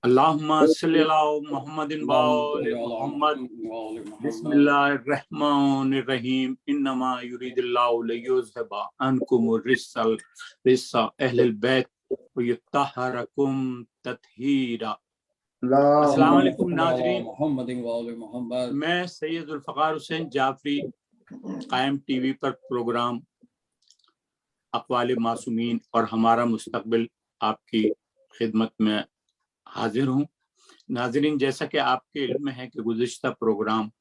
अल्लाहुम्मा सल्ली अला मुहम्मदिन व आले मुहम्मद बिस्मिल्लाहिर्रहमानिर्रहीम इन्नमा युरिदुल्लाहु लियुज़हिबा अन्कुमुर रिस्सा अहलल बैत व युत्तहिरकुम तत्हीरा। अस्सलाम वालेकुम नाज़रीन, मैं सैयद जुल्फ़िकार हुसैन जाफरी कायम टीवी पर प्रोग्राम अक़वाल मासूमीन और हमारा मुस्तक़बिल आपकी खिदमत में हाजिर हूँ। नाज़रीन, जैसा कि आपके इल्म है कि गुज़िश्ता प्रोग्राम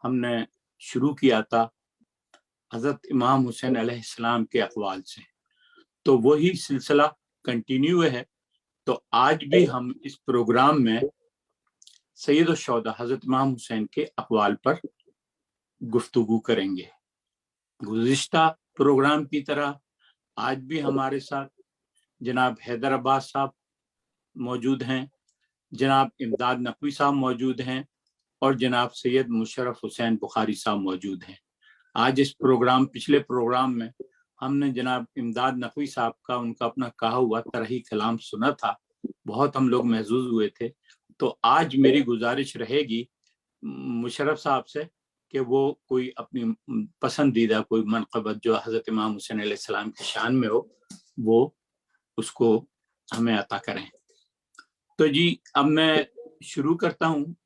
हमने शुरू किया था हज़रत इमाम हुसैन अलैहिस्सलाम के अक़वाल से, तो वही सिलसिला कंटिन्यू है। तो आज भी हम इस प्रोग्राम में सैयद शुहदा हज़रत इमाम हुसैन के अक़वाल पर गुफ्तगू करेंगे। गुज़िश्ता प्रोग्राम की तरह आज भी हमारे साथ जनाब हैदर अब्बास साहब मौजूद हैं, जनाब इमदाद नकवी साहब मौजूद हैं और जनाब सैयद मुशर्रफ हुसैन बुखारी साहब मौजूद हैं। आज इस प्रोग्राम पिछले प्रोग्राम में हमने जनाब इमदाद नकवी साहब का उनका अपना कहा हुआ तरही कलाम सुना था, बहुत हम लोग महजूज हुए थे। तो आज मेरी गुजारिश रहेगी मुशर्रफ साहब से कि वो कोई अपनी पसंदीदा कोई मनक़बत जो हज़रत इमाम हुसैन अलैहिस्सलाम की शान में हो वो उसको हमें अता करें। तो जी, अब मैं शुरू करता हूँ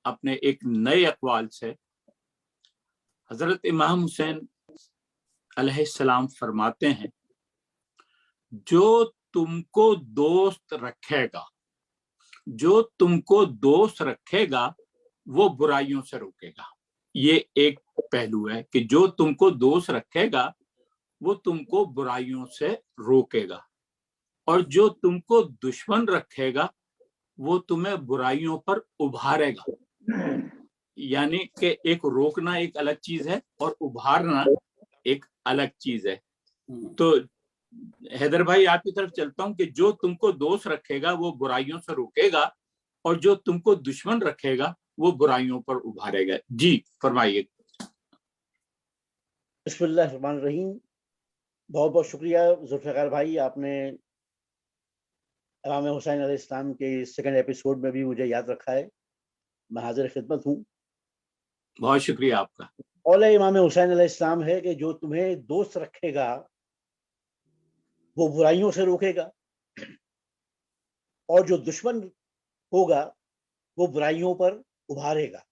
अपने एक नए अक़वाल से। हज़रत इमाम हुसैन अलैहिस्सलाम फरमाते हैं, जो तुमको दोस्त रखेगा, जो तुमको दोस्त रखेगा वो बुराइयों से रोकेगा। ये एक पहलू है कि जो तुमको दोस्त रखेगा वो तुमको बुराइयों से रोकेगा, और जो तुमको दुश्मन रखेगा वो तुम्हें बुराइयों पर उभारेगा। यानी कि एक रोकना एक अलग चीज है और उभारना एक अलग चीज है। तो हैदर भाई आपकी तरफ चलता हूं कि जो तुमको दोस्त रखेगा वो बुराइयों से रोकेगा और जो तुमको दुश्मन रखेगा वो बुराइयों पर उभारेगा। जी फरमाइए। बिस्मिल्लाहिर्रहमानिर्रहीम। बहुत बहुत शुक्रिया जुल्फ़िकार भाई, आपने इमाम हुसैन अलैहिस्सलाम के सेकंड एपिसोड में भी मुझे याद रखा है। मैं हाजिर खिदमत हूँ। बहुत शुक्रिया आपका। औले इमाम हुसैन अलैहिस्सलाम है कि जो तुम्हें दोस्त रखेगा वो बुराइयों से रोकेगा और जो दुश्मन होगा वो बुराइयों पर उभारेगा।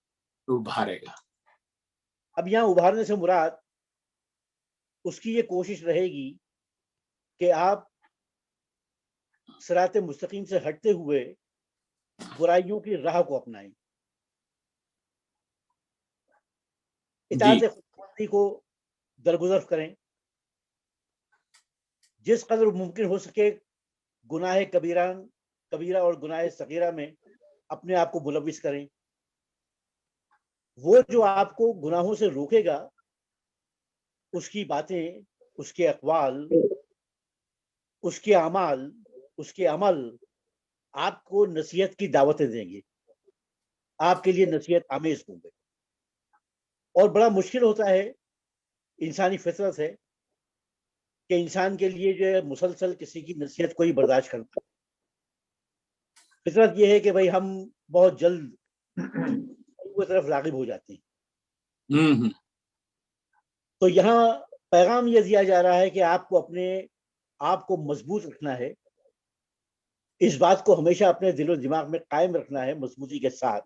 अब यहाँ उभारने से मुराद उसकी ये कोशिश रहेगी कि आप सिराते मुस्तकीम से हटते हुए बुराइयों की राह को अपनाएं, इताअत खुदावंदी को दरगुजर करें, जिस कदर मुमकिन हो सके गुनाह कबीरा और गुनाह सगीरा में अपने आप को मुलविस करें। वो जो आपको गुनाहों से रोकेगा उसकी बातें, उसके अक़वाल, उसके अमाल, उसके अमल आपको नसीहत की दावतें देंगे, आपके लिए नसीहत आमेज होंगे। और बड़ा मुश्किल होता है, इंसानी फितरत है कि इंसान के लिए जो है मुसलसल किसी की नसीहत को ही बर्दाश्त करना। फितरत ये है कि भाई हम बहुत जल्द वो तरफ राग़िब हो जाते हैं। तो यहाँ पैगाम ये दिया जा रहा है कि आपको अपने आप को मजबूत रखना है, इस बात को हमेशा अपने दिलो दिमाग में कायम रखना है मजबूती के साथ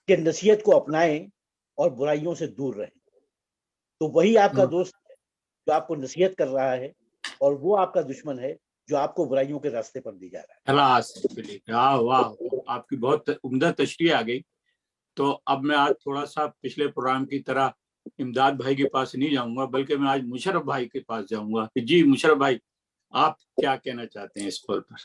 कि नसीहत को अपनाएं और बुराइयों से दूर रहें। तो वही आपका दोस्त है जो आपको नसीहत कर रहा है और वो आपका दुश्मन है जो आपको बुराइयों के रास्ते पर ले जा रहा है। वाह, आपकी बहुत उम्दा तशरीह आ गई। तो अब मैं आज थोड़ा सा पिछले प्रोग्राम की तरह इमदाद भाई के पास नहीं जाऊंगा, बल्कि मैं आज मुशर्रफ भाई के पास जाऊंगा। जी मुशर्रफ भाई, आप क्या कहना चाहते हैं इस कॉल पर?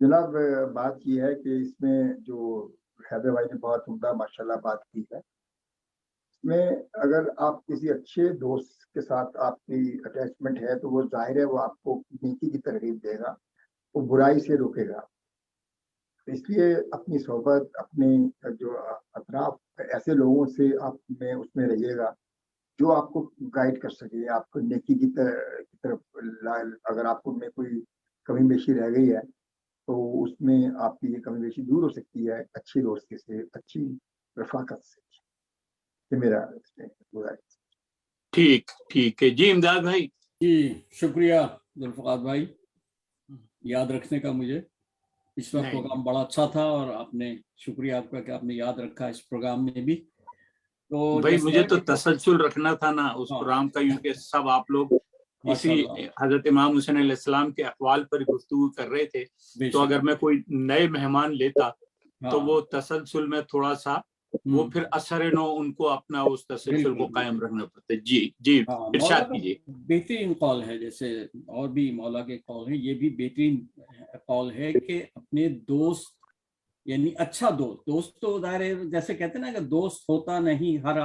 जनाब, बात की है कि इसमें जो हैदर भाई ने बहुत उम्दा माशाल्लाह बात की है, इसमें अगर आप किसी अच्छे दोस्त के साथ आपकी अटैचमेंट है तो वो जाहिर है वो आपको नेकी की तरगीब देगा, वो बुराई से रोकेगा। इसलिए अपनी सोहबत, अपने जो अतराफ ऐसे लोगों से आप में उसमें रहिएगा जो आपको गाइड कर सके, आपको नेकी की तरफ अगर आपको में कोई कमी बेशी रह गई है तो उसमें आपकी ये कमी बेशी दूर हो सकती है अच्छी दोस्ती से, अच्छी रफाकत से। ये मेरा गुजारिश। ठीक है जी इमदाद भाई। जी शुक्रिया जुल्फ़िकार भाई याद रखने का। मुझे इस वक्त प्रोग्राम बड़ा अच्छा था और आपने, शुक्रिया आपका कि आपने याद रखा इस प्रोग्राम में भी। तो भाई मुझे तो तसलसल रखना था ना उस प्रोग्राम का, क्योंकि सब आप लोग इसी हजरत इमाम हुसैन अलैहिस्सलाम के अक़वाल पर गुफ्तगू कर रहे थे, तो अगर मैं कोई नए मेहमान लेता तो वो तसलसल में थोड़ा सा वो फिर असर नो उनको अपना उस तसलसल को कायम रखना पड़ता है। जी इरशाद कीजिए। बेहतरीन कॉल है, जैसे और भी मौला के कॉल है, ये भी बेहतरीन कॉल है कि अपने दोस्त यानी अच्छा दोस्त तो उदाहरण जैसे कहते हैं ना कि दोस्त होता नहीं हर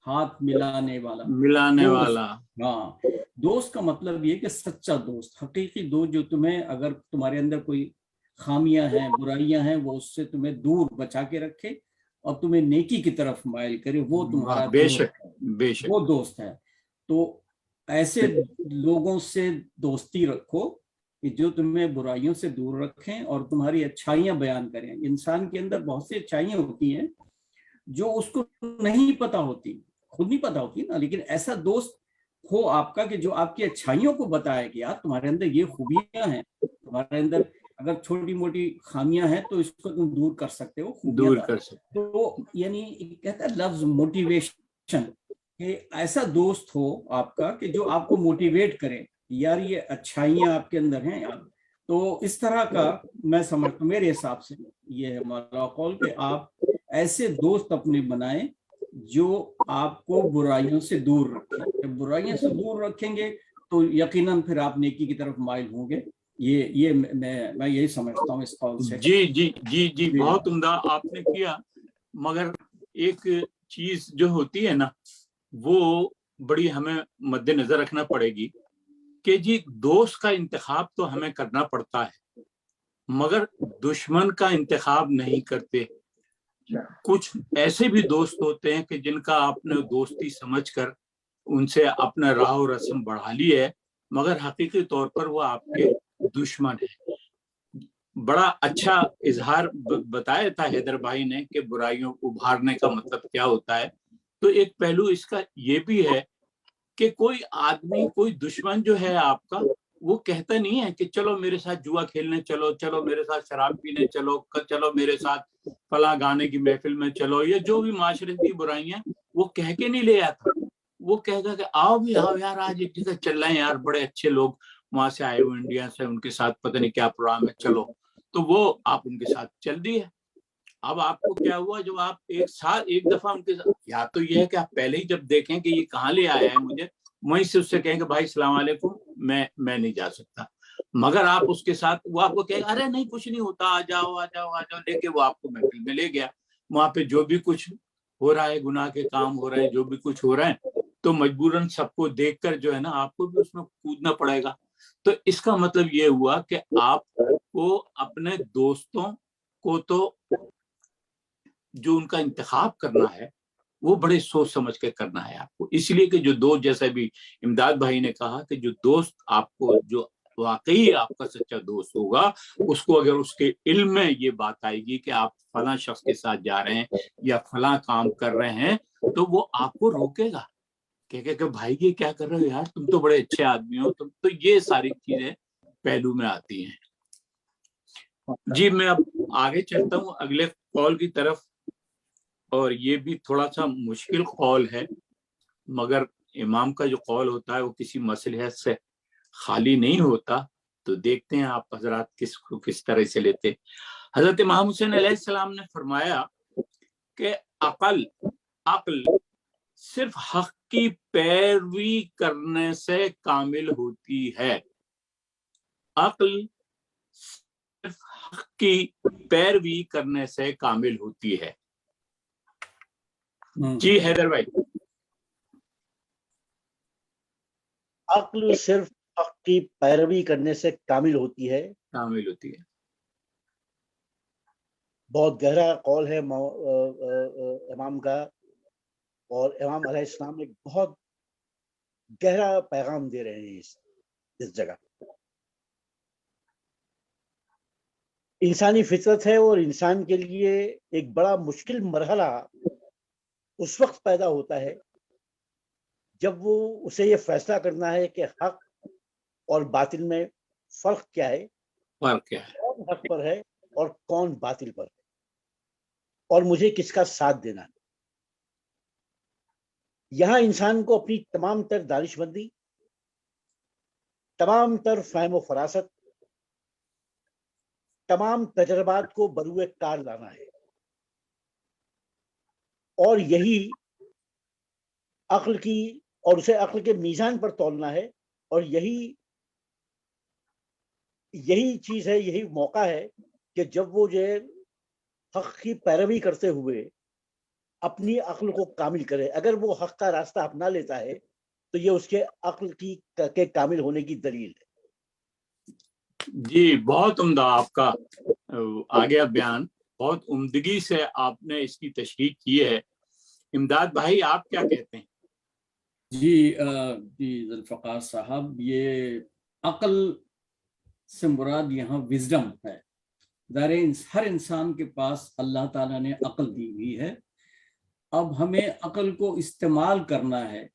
हाथ मिलाने वाला। हाँ, दोस्त का मतलब ये कि सच्चा दोस्त, हकीकी दोस्त जो तुम्हें, अगर तुम्हारे अंदर कोई खामियां हैं, बुराइयां हैं, वो उससे तुम्हें दूर बचा के रखे और तुम्हें नेकी की तरफ माइल करे, वो तुम्हारा बेशक वो दोस्त है। तो ऐसे लोगों से दोस्ती रखो कि जो तुम्हें बुराइयों से दूर रखें और तुम्हारी अच्छाइयां बयान करें। इंसान के अंदर बहुत सी अच्छाइयां होती हैं जो उसको नहीं पता होती, खुद नहीं पता होती ना, लेकिन ऐसा दोस्त हो आपका कि जो आपकी अच्छाइयों को बताए कि यार तुम्हारे अंदर ये खूबियां हैं, तुम्हारे अंदर अगर छोटी मोटी खामियां हैं तो इसको तुम दूर कर सकते हो, दूर कर सकते हो। तो यानी कहता है लफ्ज मोटिवेशन, कि ऐसा दोस्त हो आपका कि जो आपको मोटिवेट करे, यार ये अच्छाइयां आपके अंदर हैं यार। तो इस तरह का मैं समझता हूँ, मेरे हिसाब से ये है हमारा कॉल कि आप ऐसे दोस्त अपने बनाएं जो आपको बुराइयों से दूर रखें। बुराइयों से दूर रखेंगे तो यकीनन फिर आप नेकी की तरफ माइल होंगे। ये मैं यही समझता हूँ इस कॉल से। जी बहुत उम्दा आपने किया, मगर एक चीज जो होती है ना वो बड़ी हमें मद्देनजर रखना पड़ेगी कि जी दोस्त का इंतखाब तो हमें करना पड़ता है मगर दुश्मन का इंतखाब नहीं करते। कुछ ऐसे भी दोस्त होते हैं कि जिनका आपने दोस्ती समझकर उनसे अपना राह और रस्म बढ़ा ली है, मगर हकीकी तौर पर वो आपके दुश्मन है। बड़ा अच्छा इजहार बताया था हैदर भाई ने कि बुराइयों को उभारने का मतलब क्या होता है। तो एक पहलू इसका ये भी है कि कोई आदमी, कोई दुश्मन जो है आपका, वो कहता नहीं है कि चलो मेरे साथ जुआ खेलने चलो, चलो मेरे साथ शराब पीने चलो, चलो मेरे साथ फला गाने की महफिल में चलो, ये जो भी माशरती बुराइयां वो कह के नहीं ले आता। वो कहेगा कि आओ भी आओ यार, आज एक जगह चल रहे हैं यार, बड़े अच्छे लोग वहां से आए हुए इंडिया से, उनके साथ पता नहीं क्या प्रोग्राम है, चलो। तो वो आप उनके साथ चल दिए। अब आपको क्या हुआ, जब आप एक दफा उनके साथ, या तो ये है कि आप पहले ही जब देखें कि ये कहाँ ले आया है मुझे, वहीं से उससे कहेंगे भाई सलाम वालेकुम, मैं नहीं जा सकता। मगर आप उसके साथ, वो आपको कहेगा अरे नहीं कुछ नहीं होता, आ जाओ लेके वो आपको महफिल में ले गया। वहां पे जो भी कुछ हो रहा है, गुनाह के काम हो रहे हैं, जो भी कुछ हो रहा है, तो मजबूरन सबको देखकर जो है ना आपको भी उसमें कूदना पड़ेगा। तो इसका मतलब ये हुआ कि आपको अपने दोस्तों को तो जो उनका इंतखाब करना है वो बड़े सोच समझ के करना है आपको। इसलिए कि जो दोस्त, जैसे भी इमदाद भाई ने कहा कि जो दोस्त आपको, जो वाकई आपका सच्चा दोस्त होगा, उसको अगर उसके इल्म में ये बात आएगी कि आप फला शख्स के साथ जा रहे हैं या फला काम कर रहे हैं, तो वो आपको रोकेगा कि भाई ये क्या कर रहे हो यार, तुम तो बड़े अच्छे आदमी हो तुम। तो ये सारी चीजें पहलू में आती हैं। जी मैं अब आगे चलता हूँ अगले कॉल की तरफ, और ये भी थोड़ा सा मुश्किल कॉल है, मगर इमाम का जो कॉल होता है वो किसी मसलहत से खाली नहीं होता। तो देखते हैं आप हजरात किस तरह से लेते। हजरत इमाम हुसैन अलैहिस्सलाम ने फरमाया कि अक्ल सिर्फ हक की पैरवी करने से कामिल होती है। अक्ल सिर्फ हक की पैरवी करने से कामिल होती है। जी हैदर भाई। अक्ल सिर्फ हक की पैरवी करने से कामिल होती है। बहुत गहरा कॉल है इमाम का, और इमाम अलैहिस्सलाम एक बहुत गहरा पैगाम दे रहे हैं इस जगह। इंसानी फितरत है और इंसान के लिए एक बड़ा मुश्किल मरहला उस वक्त पैदा होता है जब वो उसे ये फैसला करना है कि हक और बातिल में फर्क क्या है, फर्क क्या है, कौन हक पर है और कौन बातिल पर है, और मुझे किसका साथ देना है। यहाँ इंसान को अपनी तमाम तर दानिशमंदी, तमाम तर फहम व फरासत, तमाम तजर्बात को बरूए कार लाना है, और यही अक्ल की, और उसे अक्ल के मीज़ान पर तोलना है, और यही चीज है, यही मौका है कि जब वो जो है हक की पैरवी करते हुए अपनी अक्ल को कामिल करे। अगर वो हक का रास्ता अपना लेता है तो ये उसके अक्ल के कामिल होने की दलील है। जी, बहुत उम्दा आपका आ गया बयान, बहुत उम्दगी से आपने इसकी तशरीह की है। इमदाद भाई, आप क्या कहते हैं? जी ज़ुल्फ़िकार साहब, ये अक्ल से मुराद यहाँ विजडम है। हर इंसान के पास अल्लाह ताला ने अक्ल दी हुई है। अब हमें अक्ल को इस्तेमाल करना है,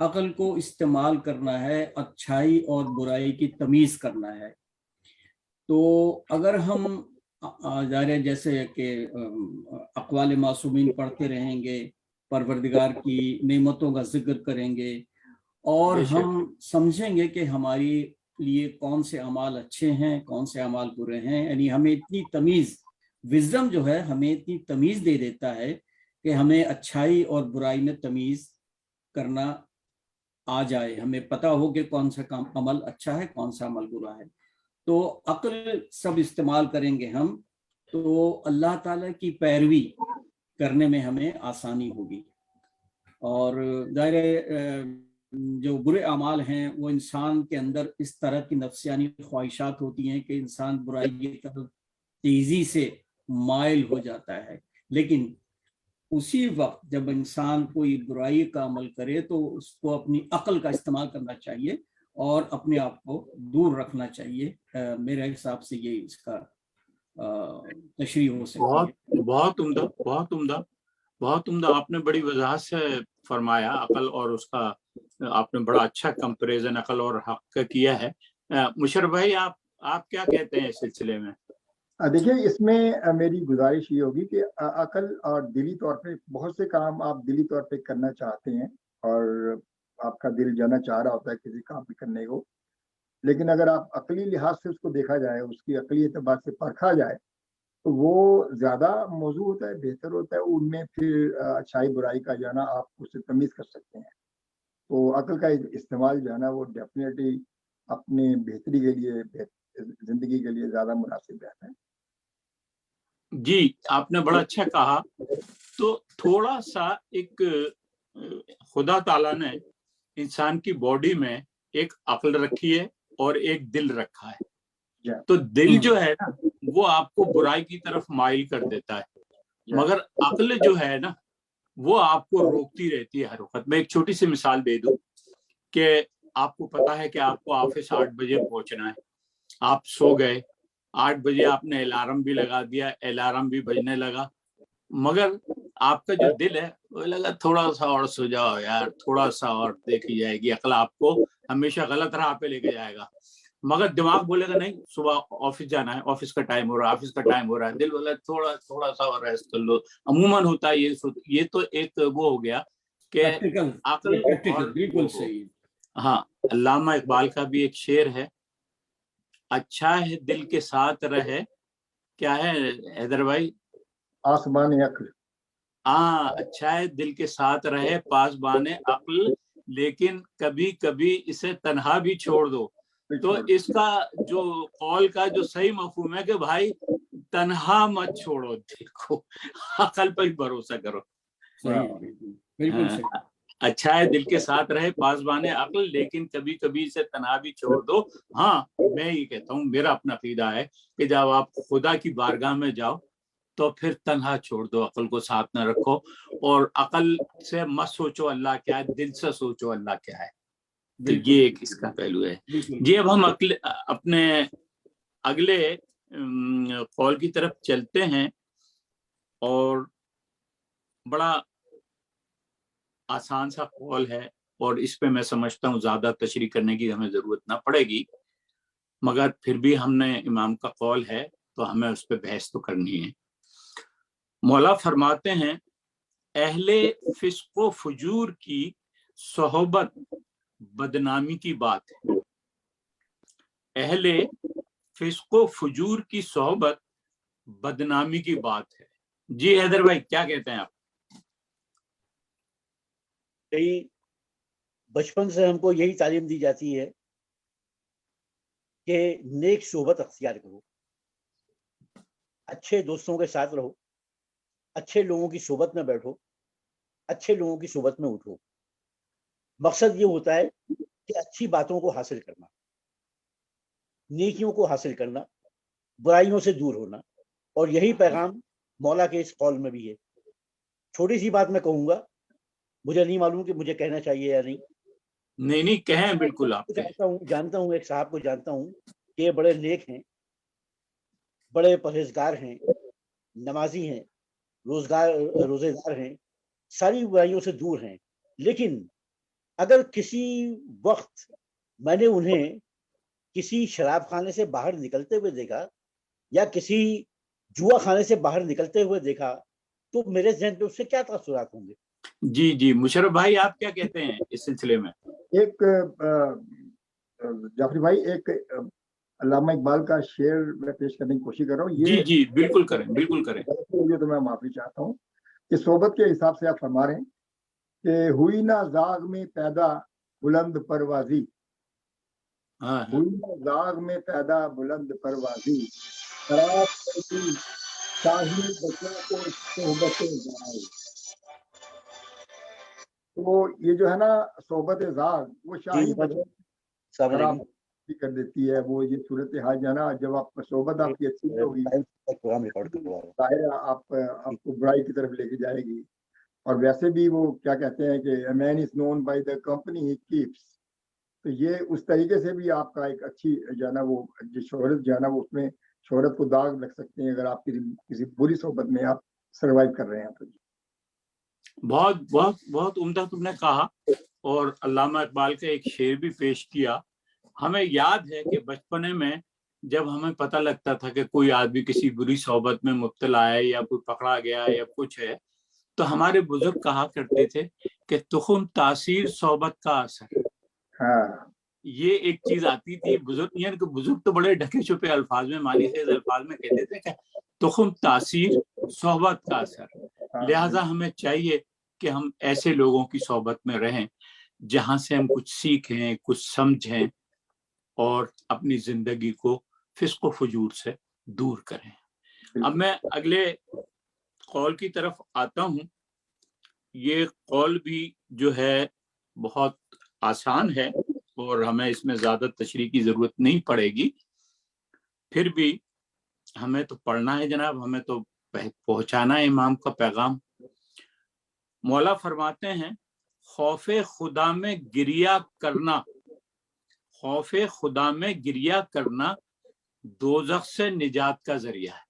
अक्ल को इस्तेमाल करना है, अच्छाई और बुराई की तमीज़ करना है। तो अगर हम जैसे कि अक़वाल मासूमीन पढ़ते रहेंगे, परवरदिगार की नेमतों का जिक्र करेंगे, और हम समझेंगे कि हमारी लिए कौन से अमाल अच्छे हैं, कौन से अमाल बुरे हैं, यानी हमें इतनी तमीज़, विज़डम जो है हमें इतनी तमीज़ दे देता है कि हमें अच्छाई और बुराई में तमीज़ करना आ जाए, हमें पता हो कि कौन सा काम अमल अच्छा है, कौन सा अमल बुरा है। तो अक्ल सब इस्तेमाल करेंगे हम, तो अल्लाह ताला की पैरवी करने में हमें आसानी होगी। और ज़ाहिर जो बुरे अमाल हैं वो इंसान के अंदर इस तरह की नफ्सियानी ख्वाहिशात होती हैं कि इंसान बुराई की तरफ तेज़ी से माइल हो जाता है। लेकिन उसी वक्त जब इंसान कोई बुराई का अमल करे तो उसको अपनी अक्ल का इस्तेमाल करना चाहिए और अपने आप को दूर रखना चाहिए। मेरे हिसाब से ये इसका तशरीह हो सकती है। बहुत उम्दा, बहुत उम्दा, बहुत उम्दा। आपने बड़ी वजाहत से फरमाया अकल और उसका, आपने बड़ा अच्छा कंपैरिजन अकल और हक का किया है। मुशर्रफ भाई, आप क्या कहते हैं इस सिलसिले में? देखिए, इसमें मेरी गुजारिश ये होगी कि अकल और दिली तौर पे बहुत से काम आप दिली तौर पे करना चाहते हैं और आपका दिल जाना चाह रहा होता है किसी काम पे करने को, लेकिन अगर आप अकली लिहाज से उसको देखा जाए, उसकी अकली एतबार से परखा जाए, तो वो ज़्यादा मौजू होता है, बेहतर होता है। उनमें फिर अच्छाई बुराई का जाना आप उससे तमीज़ कर सकते हैं। तो अकल का इस्तेमाल जो है ना, वो डेफिनेटली अपने बेहतरी के लिए, ज़िंदगी के लिए ज़्यादा मुनासिब रहता है। जी, आपने बड़ा अच्छा कहा। तो थोड़ा सा एक, खुदा ताला ने इंसान की बॉडी में एक अक्ल रखी है और एक दिल रखा है। तो दिल जो है ना, वो आपको बुराई की तरफ माइल कर देता है, मगर अक्ल जो है ना, वो आपको रोकती रहती है हर वक्त। मैं एक छोटी सी मिसाल दे दूं कि आपको पता है कि आपको ऑफिस 8 बजे पहुंचना है, आप सो गए, 8 बजे आपने अलार्म भी लगा दिया, अलार्म भी बजने लगा, मगर आपका जो दिल है वो लगा थोड़ा सा और सो जाओ यार, थोड़ा सा और देखी जाएगी। अकल आपको हमेशा गलत राह पे लेके जाएगा, मगर दिमाग बोलेगा नहीं, सुबह ऑफिस जाना है, ऑफिस का टाइम हो रहा है, ऑफिस का टाइम हो रहा है। दिल बोला थोड़ा सा और रेस्ट कर लो। अमूमन होता है ये तो एक वो हो गया कि अकल। बिल्कुल सही। हाँ, अल्लामा इकबाल का भी एक शेर है, अच्छा है दिल के साथ रहे, क्या है हैदर भाई? आसमान अक्ल। हाँ, अच्छा है दिल के साथ रहे पासबाने अक्ल, लेकिन कभी कभी इसे तन्हा भी छोड़ दो। तो इसका जो कौल का जो सही मफहूम है कि भाई तन्हा मत छोड़ो दिल को, अकल पर ही भरोसा करो। बिल्कुल सही। अच्छा है दिल के साथ रहे पासबाने अक्ल, लेकिन कभी कभी इसे तन्हा भी छोड़ दो। हाँ, मैं ये कहता हूँ, मेरा अपना अकीदा है कि जब आप खुदा की बारगाह में जाओ तो फिर तन्हा छोड़ दो, अकल को साथ न रखो, और अकल से मत सोचो अल्लाह क्या है, दिल से सोचो अल्लाह क्या है। तो ये एक इसका पहलू है जी। अब हम अपने अगले कौल की तरफ चलते हैं, और बड़ा आसान सा कौल है, और इस पे मैं समझता हूँ ज्यादा तशरीह करने की हमें जरूरत ना पड़ेगी, मगर फिर भी हमने इमाम का कौल है तो हमें उस पर बहस तो करनी है। मौला फरमाते हैं, अहले फिस्को फजूर की सोहबत बदनामी की बात है। अहले फिस्को फजूर की सोहबत बदनामी की बात है। जी हैदर भाई, क्या कहते हैं आप? यही बचपन से हमको यही तालीम दी जाती है कि नेक सोहबत अख्तियार करो, अच्छे दोस्तों के साथ रहो, अच्छे लोगों की सोहबत में बैठो, अच्छे लोगों की सोहबत में उठो। मकसद ये होता है कि अच्छी बातों को हासिल करना, नेकियों को हासिल करना, बुराइयों से दूर होना, और यही पैगाम मौला के इस कौल में भी है। छोटी सी बात मैं कहूंगा, मुझे नहीं मालूम कि मुझे कहना चाहिए या नहीं। नहीं कहें, बिल्कुल आप जानता हूँ एक साहब को जानता हूँ कि ये बड़े नेक हैं, बड़े परहेजगार हैं, नमाजी हैं, रोजेदार हैं, सारी बुराइयों से दूर हैं, लेकिन अगर किसी वक्त मैंने उन्हें किसी शराब खाने से बाहर निकलते हुए देखा या किसी जुआ खाने से बाहर निकलते हुए देखा तो मेरे ज़हन पे उससे क्या तासुरात होंगे। जी जी, मुशर्रफ भाई आप क्या कहते हैं इस सिलसिले में? एक जाफरी भाई, एक अल्लामा इकबाल का शेर मैं पेश करने की कोशिश कर रहा हूँ। जी जी बिल्कुल करें, बिल्कुल करें। तो मैं माफी चाहता हूँ कि सोबत के हिसाब से आप फरमा रहे हैं कि हुई ना जाग में पैदा बुलंद परवाजी, हुई ना जाग में पैदा बुलंद परवाजी, खराब करती शाही बच्चों को सोबतें जाए। तो ये जो है ना सोबत जाग, वो शाही बच्चों खराब कर देती है। वो ये सूरत हाल जो है ना, जब आप सोबत आपकी अच्छी होगी आपको बुराई की तरफ लेके जाएगी। और वैसे भी वो क्या कहते हैं कि a man is known by the company he keeps, तो ये उस तरीके से भी आपका एक अच्छी जो है ना वो जो शोहरत जो है ना वो उसमें शोहरत को दाग लग सकते हैं अगर आप किसी बुरी सोबत में आप सरवाइव कर रहे हैं तो। बहुत बहुत बहुत उम्दा तुमने कहा, और अल्लामा इकबाल का एक शेर भी पेश किया। हमें याद है कि बचपने में जब हमें पता लगता था कि कोई आदमी किसी बुरी सोबत में मुब्तला है या कोई पकड़ा गया है या कुछ है, तो हमारे बुजुर्ग कहा करते थे कि तुखुम तासीर सोबत का असर। हाँ। ये एक चीज आती थी। बुजुर्ग यानी कि बुजुर्ग तो बड़े ढके छुपे अल्फाज में, मानी से अल्फाज में कहते थे कि तुखुम तासीर सोहबत का असर। लिहाजा हमें चाहिए कि हम ऐसे लोगों की सोहबत में रहें जहां से हम कुछ सीखें, कुछ समझें और अपनी जिंदगी को फिस्को फजूर से दूर करें। अब मैं अगले कौल की तरफ आता हूं। ये कौल भी जो है बहुत आसान है और हमें इसमें ज्यादा तशरीह की जरूरत नहीं पड़ेगी, फिर भी हमें तो पढ़ना है जनाब, हमें तो पहुंचाना है इमाम का पैगाम। मौला फरमाते हैं, खौफे खुदा में गिरिया करना, खौफे खुदा में गिरिया करना दोजख से निजात का जरिया है।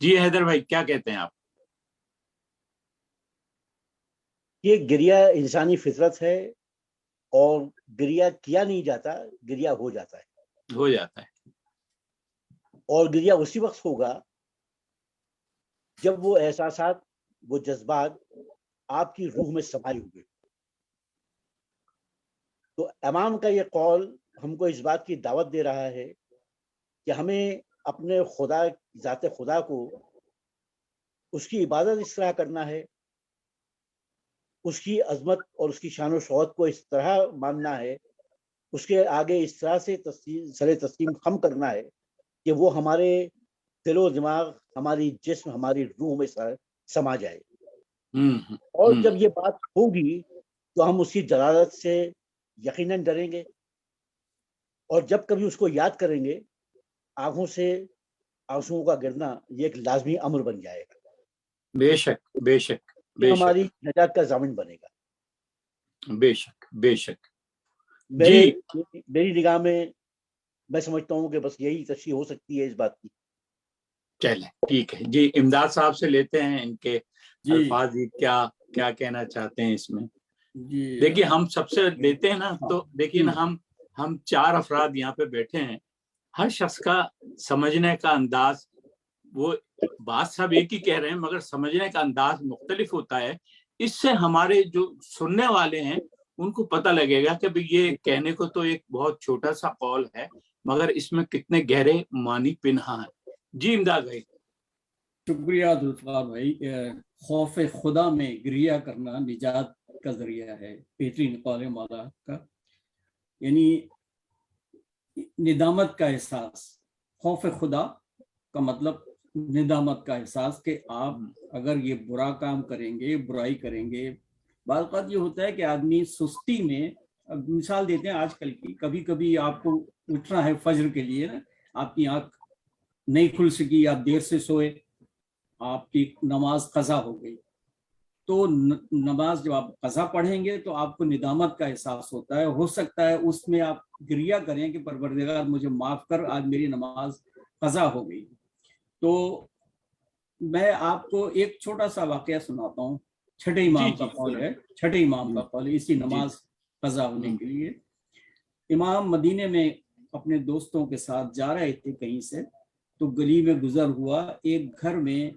जी हैदर भाई, क्या कहते हैं आप? ये गिरिया इंसानी फितरत है, और गिरिया किया नहीं जाता, गिरिया हो जाता है। हो जाता है। और गिरिया उसी वक्त होगा जब वो एहसासात, वो जज्बात आपकी रूह में समाये हुए। तो इमाम का ये कौल हमको इस बात की दावत दे रहा है कि हमें अपने खुदा, ज़ाते खुदा को, उसकी इबादत इस तरह करना है, उसकी अजमत और उसकी शान और शौकत को इस तरह मानना है, उसके आगे इस तरह से सरे तस्लीम खम करना है कि वो हमारे दिलो दिमाग, हमारी जिस्म, हमारी रूह में समा जाए। और जब ये बात होगी तो हम उसकी जलालत से यकीनन डरेंगे, और जब कभी उसको याद करेंगे आंखों से आंसुओं का गिरना ये एक लाजमी अमर बन जाएगा। बेशक बेशक बेशक, हमारी नजात का जामिन बनेगा। बेशक बेशक। मेरी निगाह में मैं समझता हूँ कि बस यही तशरीह हो सकती है इस बात की। चले ठीक है जी, इमदाद साहब से लेते हैं इनके अल्फाज, क्या क्या कहना चाहते हैं इसमें। देखिए हम सबसे लेते हैं ना, तो देखिए ना, हम 4 अफराद यहाँ पे बैठे हैं, हर शख्स का समझने का अंदाज, वो बात सब एक ही कह रहे हैं मगर समझने का अंदाज मुख्तलिफ होता है। इससे हमारे जो सुनने वाले हैं उनको पता लगेगा कि भाई ये कहने को तो एक बहुत छोटा सा कौल है मगर इसमें कितने गहरे मानी पिन्हा है। जी इमदाद भाई। शुक्रिया जुल्फकार भाई। खौफ खुदा में गिरिया करना निजात का जरिया है, बेहतरीन कौल मौला का, यानी निदामत का एहसास। खौफ खुदा का मतलब निदामत का एहसास कि आप अगर ये बुरा काम करेंगे, बुराई करेंगे। बात बात ये होता है कि आदमी सुस्ती में, अब मिसाल देते हैं आजकल की, कभी कभी आपको उठना है फजर के लिए ना, आपकी आंख नहीं खुल सकी, आप देर से सोए, आपकी नमाज कज़ा हो गई, तो नमाज जब आप कज़ा पढ़ेंगे तो आपको निदामत का एहसास होता है। हो सकता है उसमें आप गिरिया करें कि परवरदिगार मुझे माफ़ कर, आज मेरी नमाज कज़ा हो गई। तो मैं आपको एक छोटा सा वाकया सुनाता हूँ। छठे इमाम का कौल है, छठे इमाम का कौल है इसी नमाज कज़ा होने के लिए। इमाम मदीने में अपने दोस्तों के साथ जा रहे थे कहीं से, तो गली में गुजर हुआ, एक घर में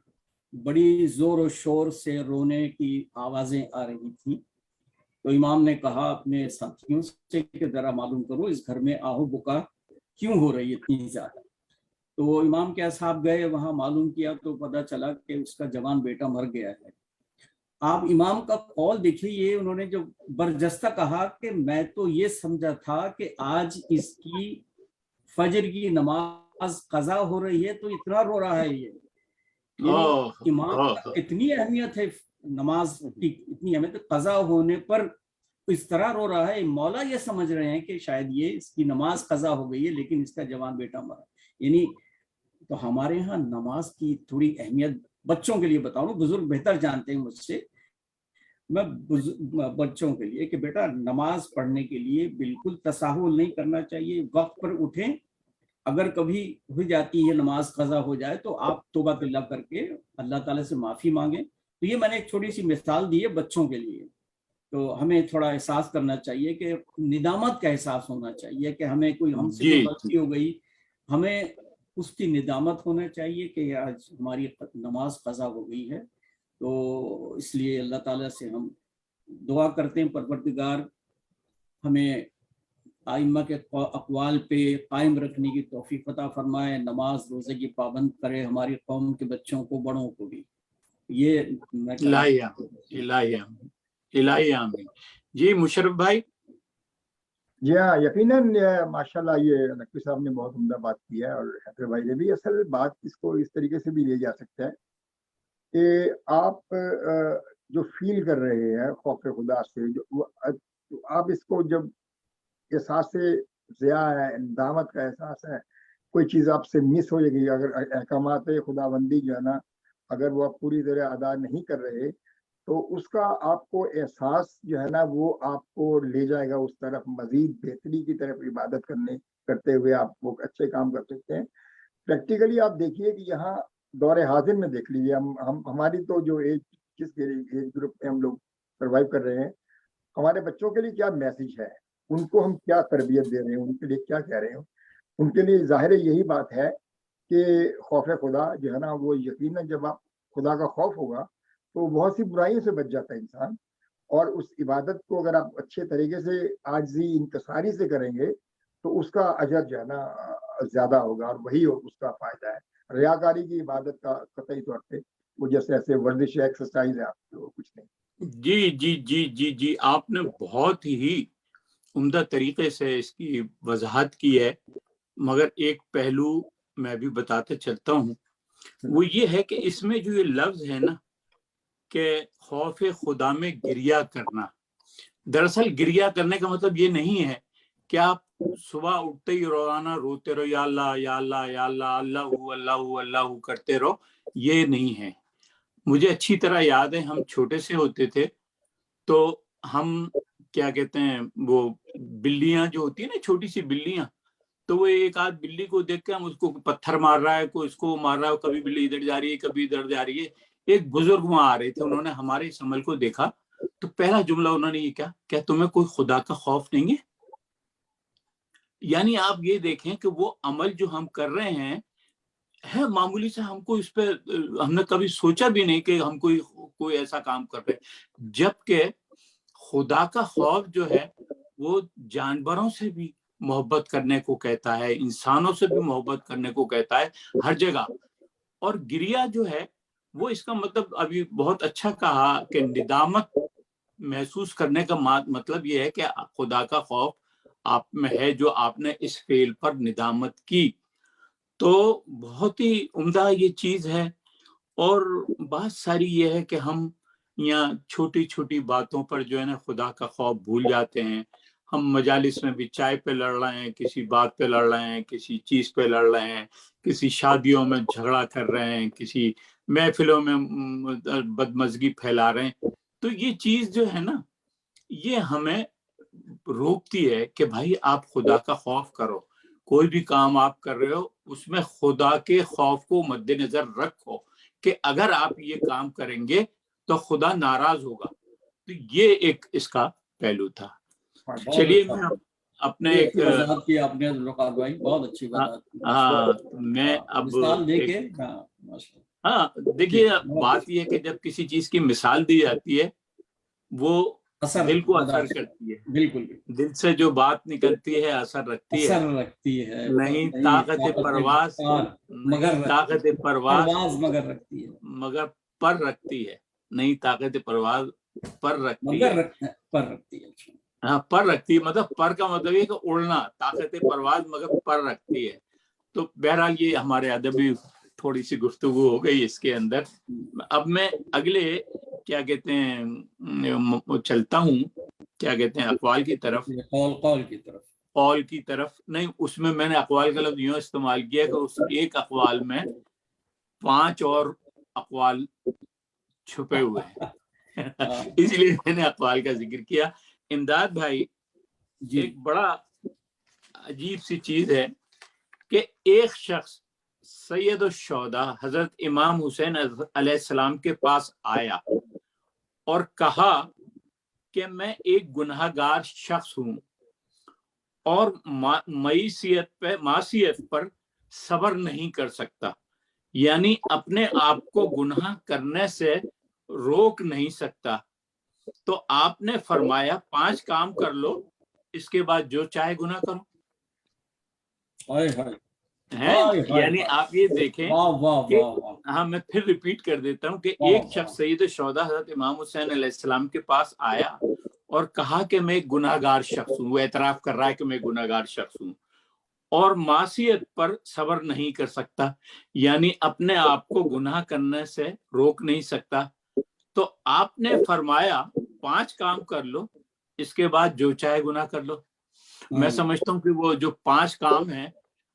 बड़ी जोर और शोर से रोने की आवाजें आ रही थी। तो इमाम ने कहा अपने साथियों से कि जरा मालूम करो इस घर में आहू बुका क्यों हो रही है इतनी ज्यादा। तो वो इमाम के साहब गए, वहां मालूम किया तो पता चला कि उसका जवान बेटा मर गया है। आप इमाम का कौल देखिए, ये उन्होंने जो बरजस्ता कहा कि मैं तो ये समझा था कि आज इसकी फजर की नमाज कज़ा हो रही है तो इतना रो रहा है। ये इमाम का इतनी अहमियत है नमाज की, इतनी अहमियत, कज़ा होने पर इस तरह रो रहा है। मौला ये समझ रहे हैं कि शायद ये इसकी नमाज कज़ा हो गई है लेकिन इसका जवान बेटा मरा। यानी तो हमारे यहाँ नमाज की थोड़ी अहमियत, बच्चों के लिए बता रहा हूँ, बुजुर्ग बेहतर जानते हैं मुझसे, मैं बच्चों के लिए कि बेटा नमाज पढ़ने के लिए बिल्कुल तसाहुल नहीं करना चाहिए, वक्त पर उठें। अगर कभी हो जाती है नमाज कज़ा हो जाए तो आप तौबा तिल्ला करके अल्लाह ताला से माफ़ी मांगे। तो ये मैंने एक छोटी सी मिसाल दी है बच्चों के लिए। तो हमें थोड़ा एहसास करना चाहिए कि निदामत का एहसास होना चाहिए कि हमें कोई हमसे कोई गलती हो गई, हमें उसकी निदामत होना चाहिए कि आज हमारी नमाज कज़ा हो गई है। तो इसलिए अल्लाह ताला से हम दुआ करते हैं परवरदिगार हमें आइम्मा के अक़वाल पे कायम रखने की तौफीक अता फरमाए, नमाज रोज़े की पाबंद करे हमारी कौम के बच्चों को, बड़ों को भी। ये इलाही आमीन। जी मुशर्रफ भाई। जी हाँ, यकीनन माशाल्लाह ये नकवी साहब ने बहुत उम्दा बात की है और हैदर भाई ने भी। असल बात इसको इस तरीके से भी ले जा सकता है कि आप जो फील कर रहे हैं खौफ खुदा से, जो आप इसको जब एहसास से ज़िया है, दामत का एहसास है, कोई चीज़ आपसे मिस हो जाएगी, अगर अहकामात खुदाबंदी जो है ना, अगर वो आप पूरी तरह अदा नहीं कर रहे तो उसका आपको एहसास जो है ना वो आपको ले जाएगा उस तरफ, मजीद बेहतरी की तरफ इबादत करते हुए आप वो अच्छे काम कर सकते हैं। प्रैक्टिकली आप देखिए कि यहाँ दौरे हाजिर में देख लीजिए, हम हमारी तो जो एज, जिस एज ग्रुप में हम लोग सर्वाइव कर रहे हैं, हमारे बच्चों के लिए क्या मैसेज है, उनको हम क्या तरबियत दे रहे हैं, उनके लिए क्या कह रहे हैं। उनके लिए ज़ाहिर यही बात है कि खौफ खुदा जो है ना, वो यकीनन जब आप खुदा का खौफ होगा तो बहुत सी बुराइयों से बच जाता है इंसान। और उस इबादत को अगर आप अच्छे तरीके से आजिज़ी इंतसारी से करेंगे तो उसका अजर जो है ना ज़्यादा होगा और वही उसका फ़ायदा है। रियाकारी की इबादत का कतई तौर पे वो जैसे ऐसे वर्जिश एक्सरसाइज है, आपको कुछ नहीं। जी जी जी जी जी, आपने बहुत ही उम्दा तरीके से इसकी वजाहत की है, मगर एक पहलू मैं भी बताते चलता हूँ, वो ये है कि इसमें जो ये लफ्ज है ना कि खौफ खुदा में गिरिया करना, दरअसल गिरिया करने का मतलब ये नहीं है कि आप सुबह उठते ही रोजाना रोते रहो या अल्लाह या अल्लाह या अल्लाह, अल्लाहू अल्लाहू अल्लाहू करते रहो, ये नहीं है। मुझे अच्छी तरह याद है हम छोटे से होते थे तो हम क्या कहते हैं, वो बिल्लियां जो होती है ना, छोटी सी बिल्लियां, तो वो एक आध बिल्ली को देख के हम उसको पत्थर मार रहा है, कोई इसको मार रहा है, कभी बिल्ली इधर जा रही है, कभी इधर जा रही है। एक बुजुर्ग वहां आ रहे थे, उन्होंने हमारे इस अमल को देखा, तो पहला जुमला उन्होंने ये क्या तुम्हें कोई खुदा का खौफ नहीं है? यानी आप ये देखें कि वो अमल जो हम कर रहे हैं है मामूली से, हमको इस पे हमने कभी सोचा भी नहीं कि हम कोई ऐसा काम कर रहे हैं। जबकि खुदा का खौफ जो है वो जानवरों से भी मोहब्बत करने को कहता है, इंसानों से भी मोहब्बत करने को कहता है, हर जगह। और गिरिया जो है वो, इसका मतलब अभी बहुत अच्छा कहा कि निदामत महसूस करने का मतलब ये है कि खुदा का खौफ आप में है, जो आपने इस फेल पर निदामत की। तो बहुत ही उम्दा ये चीज है। और बात सारी ये है कि हम यहाँ छोटी छोटी बातों पर जो है ना खुदा का खौफ भूल जाते हैं। हम मजालिस में भी चाय पे लड़ रहे हैं, किसी बात पे लड़ रहे हैं, किसी चीज पे लड़ रहे हैं, किसी शादियों में झगड़ा कर रहे हैं, किसी महफिलों में बदमजगी फैला रहे हैं। तो ये चीज जो है ना, ये हमें रोकती है कि भाई आप खुदा का खौफ करो। कोई भी काम आप कर रहे हो उसमें खुदा के खौफ को मद्देनजर रखो कि अगर आप ये काम करेंगे तो खुदा नाराज होगा। तो ये एक इसका पहलू था। चलिए मैं अपने एक आपने भाई बहुत अच्छी बात। हाँ मैं अब हाँ देखिए, बात यह है कि जब किसी चीज की मिसाल दी जाती है वो दिल को असर करती है। बिल्कुल, दिल से जो बात निकलती है असर रखती है। नहीं ताकत परवाज मगर रखती है, मगर पर रखती है। नहीं ताकत परवाज पर रखती है। हाँ पर रखती है, मतलब पर का मतलब है कि उड़ना, ताकत परवाज मगर पर रखती है। तो बहरहाल ये हमारे अदबी थोड़ी सी गुफ्तगू हो गई इसके अंदर। अब मैं अगले क्या कहते हैं चलता हूँ, क्या कहते हैं अक़वाल की तरफ। कौल की तरफ नहीं, उसमें मैंने अक़वाल का लफ्ज़ यूँ इस्तेमाल किया कि उस एक अक़वाल में 5 और अक़वाल छुपे हुए हैं इसलिए मैंने अक़वाल का जिक्र किया। इमदाद भाई, एक बड़ा अजीब सी चीज है कि एक शख्स सैयद शुहदा हजरत इमाम हुसैन अलैहिस्सलाम के पास आया और कहा कि मैं एक गुनहगार शख्स हूं और मासियत पर सब्र नहीं कर सकता, यानी अपने आप को गुनाह करने से रोक नहीं सकता। तो आपने फरमाया 5 काम कर लो, इसके बाद जो चाहे गुनाह करो। यानी आप ये देखें कि हाँ मैं फिर रिपीट कर देता हूँ कि एक शख्स सैयद शुहदा हज़रत इमाम हुसैन अलैहिस्सलाम के पास आया और कहा कि मैं एक गुनाहगार शख्स हूँ। वो एतराफ कर रहा है कि मैं गुनाहगार शख्स हूँ और मासियत पर सब्र नहीं कर सकता, यानी अपने आप को गुनाह करने से रोक नहीं सकता। तो आपने फरमाया 5 काम कर लो, इसके बाद जो चाहे गुनाह कर लो। मैं समझता हूँ कि वो जो 5 काम हैं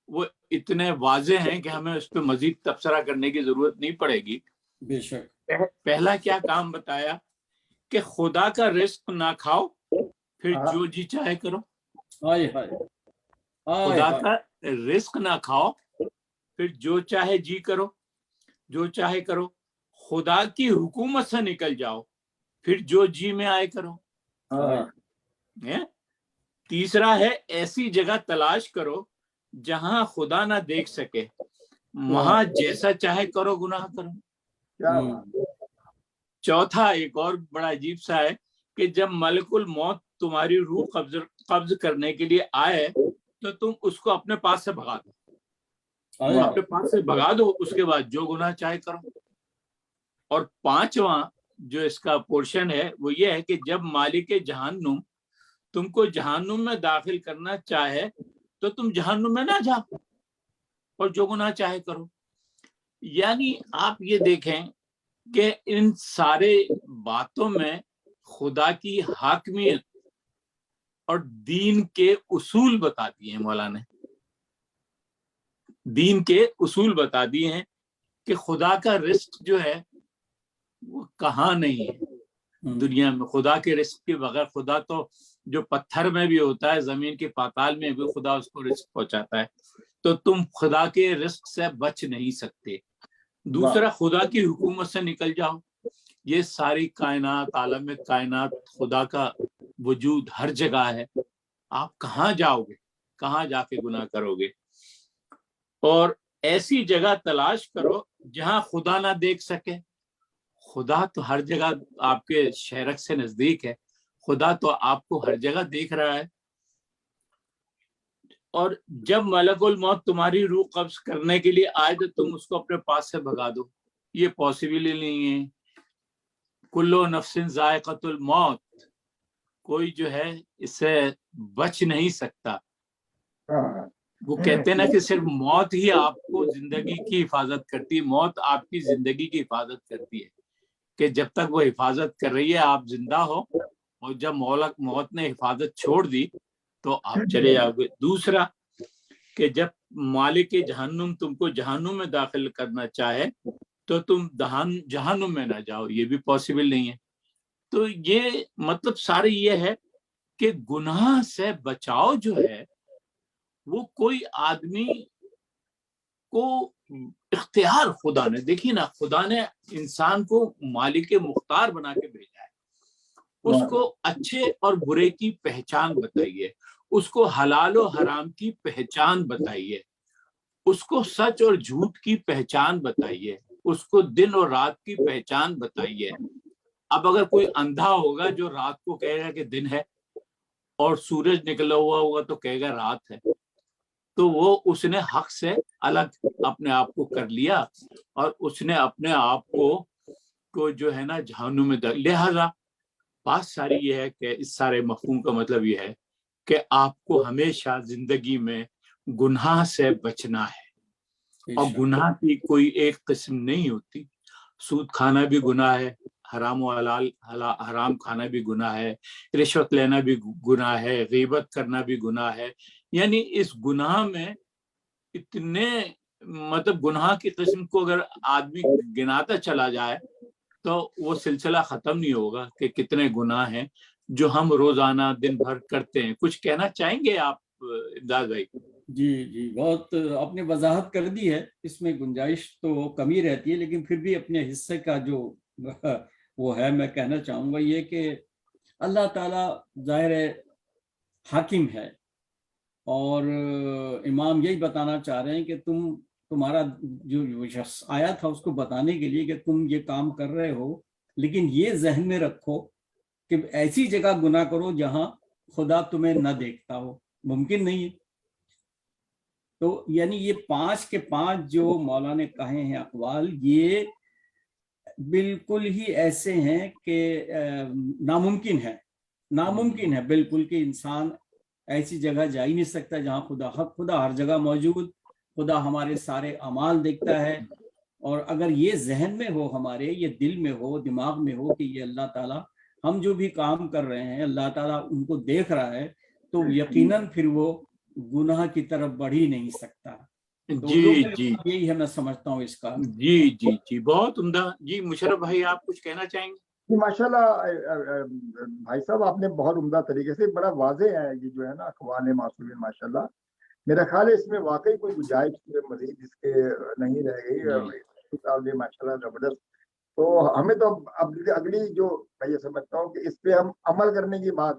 वो इतने वाजे हैं कि हमें उस पर मजीद तबसरा करने की जरूरत नहीं पड़ेगी। बेशक। पहला क्या काम बताया कि खुदा का रिस्क ना खाओ, फिर जो जी चाहे करो। खुदा का रिस्क ना खाओ, फिर जो चाहे जी करो, जो चाहे करो। खुदा की हुकूमत से निकल जाओ, फिर जो जी में आए करो। तीसरा है ऐसी जगह तलाश करो जहां खुदा ना देख सके, वहां जैसा चाहे करो गुनाह करो। चौथा एक और बड़ा अजीब सा है कि जब मलकुल मौत तुम्हारी रूह कब्ज करने के लिए आए तो तुम उसको अपने पास से भगा दो, अपने पास से भगा दो, उसके बाद जो गुनाह चाहे करो। और 5वां जो इसका पोर्शन है वो ये है कि जब मालिक जहन्नुम तुमको जहन्नुम में दाखिल करना चाहे तो तुम जहन्नुम में ना जाओ और जो गुनाह चाहे करो। यानी आप ये देखें कि इन सारे बातों में खुदा की हाकमियत और दीन के उसूल बता दिए हैं। मौलाना ने दीन के उसूल बता दिए हैं कि खुदा का रिस्क जो है वो कहाँ नहीं है, دنیا میں خدا کے رزق کے بغیر. خدا تو جو پتھر میں بھی ہوتا ہے, زمین کے پاتال میں بھی خدا اس کو رزق پہنچاتا ہے, تو تم خدا کے رزق سے بچ نہیں سکتے. دوسرا, خدا کی حکومت سے نکل جاؤ. یہ ساری کائنات, عالم کائنات, خدا کا وجود ہر جگہ ہے. آپ کہاں جاؤ گے, کہاں جا کے گناہ کرو گے؟ اور ایسی جگہ تلاش کرو جہاں خدا نہ دیکھ سکے. خدا تو ہر جگہ آپ کے شہرک سے نزدیک ہے. خدا تو آپ کو ہر جگہ دیکھ رہا ہے. اور جب ملک الموت تمہاری روح قبض کرنے کے لیے آئے تو تم اس کو اپنے پاس سے بھگا دو. یہ پاسبل ہی نہیں ہے. کلو نفس ذائقۃ الموت, کوئی جو ہے اس سے بچ نہیں سکتا. وہ کہتے ہیں نا کہ صرف موت ہی آپ کو زندگی کی حفاظت کرتی ہے. موت آپ کی زندگی کی حفاظت کرتی ہے, کہ جب تک وہ حفاظت کر رہی ہے آپ زندہ ہو, اور جب موت نے حفاظت چھوڑ دی تو آپ چلے جاؤ گے. دوسرا کہ جب مالک جہنم تم کو جہنم میں داخل کرنا چاہے تو تم جہنم میں نہ جاؤ. یہ بھی پاسبل نہیں ہے. تو یہ مطلب سارے یہ ہے کہ گناہ سے بچاؤ جو ہے وہ کوئی آدمی کو اختیار خدا نے, دیکھیے نا, خدا نے انسان کو مالک مختار بنا کے بھیجا ہے. اس کو اچھے اور برے کی پہچان بتائیے, اس کو حلال و حرام کی پہچان بتائیے, اس کو سچ اور جھوٹ کی پہچان بتائیے, اس کو دن اور رات کی پہچان بتائیے. اب اگر کوئی اندھا ہوگا جو رات کو کہے گا کہ دن ہے, اور سورج نکلا ہوا ہوگا تو کہے گا رات ہے, تو وہ اس نے حق سے الگ اپنے آپ کو کر لیا, اور اس نے اپنے آپ کو جو ہے نا جہنم میں لہذا بات ساری یہ ہے کہ اس سارے مفہوم کا مطلب یہ ہے کہ آپ کو ہمیشہ زندگی میں گناہ سے بچنا ہے. اور گناہ کی کوئی ایک قسم نہیں ہوتی. سود کھانا بھی گناہ ہے, حرام و حرام کھانا بھی گناہ ہے, رشوت لینا بھی گناہ ہے, غیبت کرنا بھی گناہ ہے. یعنی اس گناہ میں اتنے مطلب گناہ کی قسم کو اگر آدمی گناتا چلا جائے تو وہ سلسلہ ختم نہیں ہوگا کہ کتنے گناہ ہیں جو ہم روزانہ دن بھر کرتے ہیں. کچھ کہنا چاہیں گے آپ امداد بھائی؟ جی بہت آپ نے وضاحت کر دی ہے. اس میں گنجائش تو کمی رہتی ہے, لیکن پھر بھی اپنے حصے کا جو وہ ہے میں کہنا چاہوں گا یہ کہ اللہ تعالیٰ ظاہر حاکم ہے, اور امام یہی بتانا چاہ رہے ہیں کہ تمہارا جو شخص آیا تھا اس کو بتانے کے لیے کہ تم یہ کام کر رہے ہو, لیکن یہ ذہن میں رکھو کہ ایسی جگہ گناہ کرو جہاں خدا تمہیں نہ دیکھتا ہو. ممکن نہیں ہے. تو یعنی یہ 5 کے 5 جو مولا نے کہے ہیں اقوال, یہ بالکل ہی ایسے ہیں کہ ناممکن ہے بالکل کہ انسان ایسی جگہ جا ہی نہیں سکتا جہاں خدا ہر جگہ موجود, خدا ہمارے سارے اعمال دیکھتا ہے. اور اگر یہ ذہن میں ہو, ہمارے یہ دل میں ہو, دماغ میں ہو کہ یہ اللہ تعالیٰ ہم جو بھی کام کر رہے ہیں اللہ تعالیٰ ان کو دیکھ رہا ہے, تو یقیناً پھر وہ گناہ کی طرف بڑھ ہی نہیں سکتا. جی یہی ہے میں سمجھتا ہوں اس کا. جی بہت عمدہ. جی مشرف بھائی آپ کچھ کہنا چاہیں گے؟ ماشاءاللہ بھائی صاحب آپ نے بہت عمدہ طریقے سے, بڑا واضح ہے یہ جو ہے نا اقوال معصومین. ماشاءاللہ میرا خیال ہے اس میں واقعی کوئی گنجائش مزید اس کے نہیں رہ گئی. ماشاءاللہ زبردست. تو ہمیں تو اب اگلی جو میں یہ سمجھتا ہوں کہ اس پہ ہم عمل کرنے کی بات,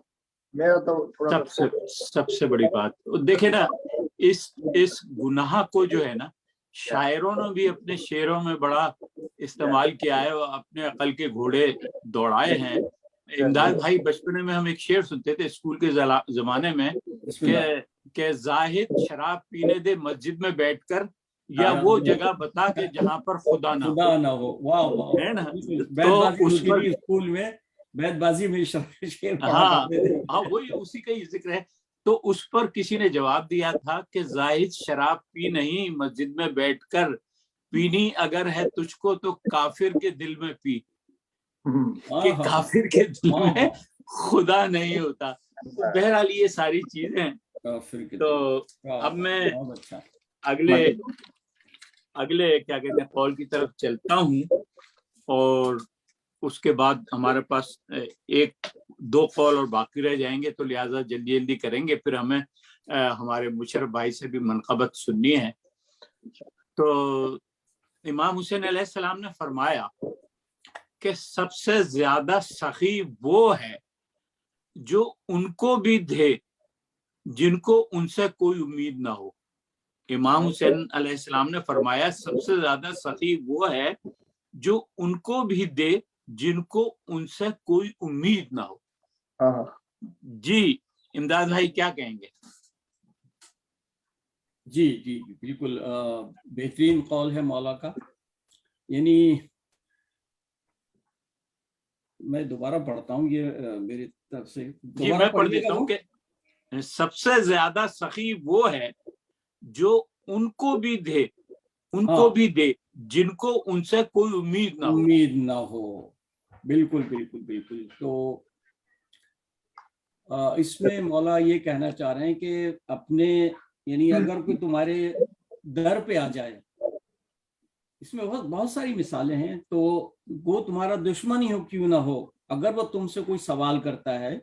میرا تو تھوڑا سب سے بڑی بات دیکھیں نا, اس گناہ کو جو ہے نا شاعروں نے بھی اپنے شعروں میں بڑا استعمال کیا ہے, اپنے عقل کے گھوڑے دوڑائے ہیں. امداد بھائی بچپنے میں ہم ایک شعر سنتے تھے اسکول کے زمانے میں کہ زاہد شراب پینے دے مسجد میں بیٹھ کر, یا وہ جگہ بتا کہ جہاں پر خدا نہ ہو. واہ ہے نا, تو اسکول میں بیت بازی میں ہاں وہی اسی کا ہی ذکر ہے. تو اس پر کسی نے جواب دیا تھا کہ زاہد شراب پی نہیں مسجد میں بیٹھ کر, پینی اگر ہے تجھ کو تو کافر کے دل میں پی, کہ کافر کے دل میں خدا نہیں ہوتا. بہرحال یہ ساری چیزیں. تو اب میں اگلے کیا کہتے ہیں قول کی طرف چلتا ہوں, اور उसके बाद हमारे पास एक दो कॉल और बाकी रह जाएंगे, तो लिहाजा जल्दी जल्दी करेंगे, फिर हमें हमारे मुशर्रफ भाई से भी मनक़बत सुननी है। तो इमाम हुसैन अलैहिस्सलाम ने फरमाया कि सबसे ज्यादा सखी वो है जो उनको भी दे जिनको उनसे कोई उम्मीद ना हो। इमाम हुसैन अलैहिस्सलाम ने फरमाया सबसे ज्यादा सखी वो है जो उनको भी दे जिनको उनसे कोई उम्मीद ना हो। जी इमदाद भाई क्या कहेंगे? जी जी बिल्कुल बेहतरीन कौल है मौला का। यानी मैं दोबारा पढ़ता हूँ, ये मेरी तरफ से जी मैं पढ़ देता हूँ कि सबसे ज्यादा सखी वो है जो उनको भी दे भी दे जिनको उनसे कोई उम्मीद ना हो। बिल्कुल बिल्कुल बिल्कुल। तो इसमें मौला ये कहना चाह रहे हैं कि अपने यानी अगर कोई तुम्हारे दर पे आ जाए, इसमें बहुत सारी मिसालें हैं, तो वो तुम्हारा दुश्मन ही हो क्यों ना हो, अगर वो तुमसे कोई सवाल करता है